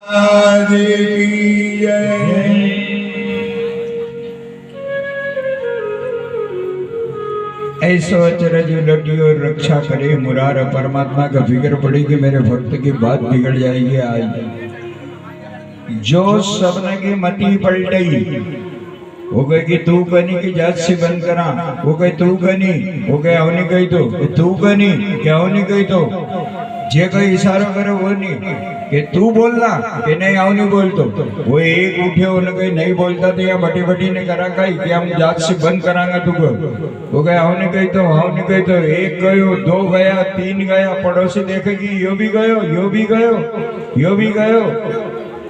आज की जय। ऐसो अचरज लटी और रक्षा करे मुरार परमात्मा का फिक्र पड़ी कि मेरे भक्त की बात बिगड़ जाएगी। आज जो सबने की मती पलटई हो गए कि तू कनी की जात से बंद करा, हो गए तू कनी, हो गए आवनी कही तो तू कनी क्या आवनी कही तो जे कई इशारो करे वो नहीं कि तू बोलना कि नहीं आवनी बोलतो। वो एक उठे होने कहीं नहीं बोलता तो या बटी बटी ने करा कही कि हम जात से बंद करांगे तू को। वो गए आवनी कही तो आवनी कही तो एक गयो, दो गया, तीन गया, पड़ोसी देखेगी यो भी गयो, यो भी गयो, यो भी गयो।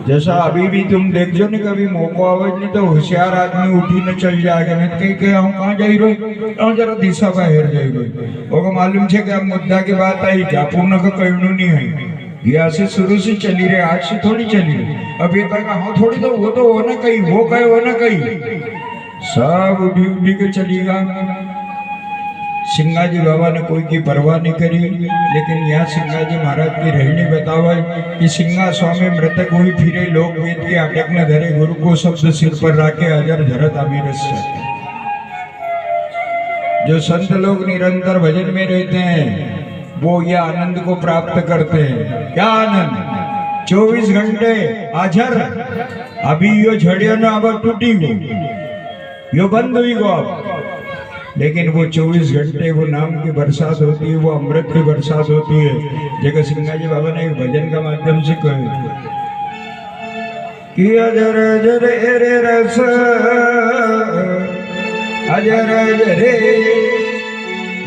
जैसा अभी भी तुम देखो नहीं कभी मौको आवे नहीं तो होशियार आदमी उठी न चल जाएगा नहीं कहीं के हम कहाँ जाई रहो जरा दिशा बाहर जाई रहो। वो मालूम है कि अब मुद्दा की बात आई क्या पूर्ण का कहना नहीं है ये ऐसे शुरू से चली रहे, आज से थोड़ी चली रही। अब ये कहेगा हाँ थोड़ी तो वो ना कही, वो कहे वो ना कही, सब उठी उठी के चलेगा। सिंगाजी बाबा ने कोई की परवाह नहीं करी, लेकिन यहाँ सिंगाजी महाराज की रहनी बतावा कि सिंगा स्वामी मृतक हुई फिरे लोग वेद के अटक न धरे गुरु को शब्द सिर पर राखे अजर धरत अमीरस। जो संत लोग निरंतर भजन में रहते हैं वो यह आनंद को प्राप्त करते हैं। क्या आनंद? 24 घंटे अजर। अभी यो झड़ियों ने अब टूटी गो, यो बंद हुई गो अब, लेकिन वो 24 घंटे वो नाम की बरसात होती है, वो अमृत की बरसात होती है। जगह सिंगाजी बाबा ने एक भजन का माध्यम से कहे कि अजर अजर रे रस अजर अजर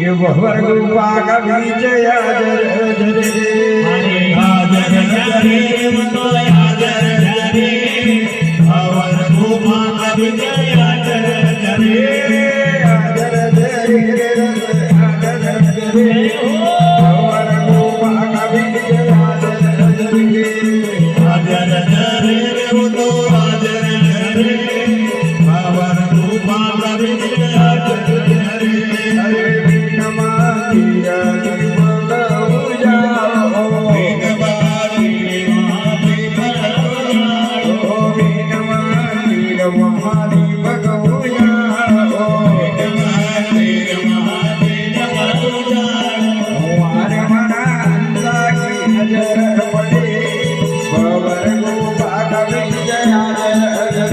ये भवर रूपा का बीच अजर अजर रे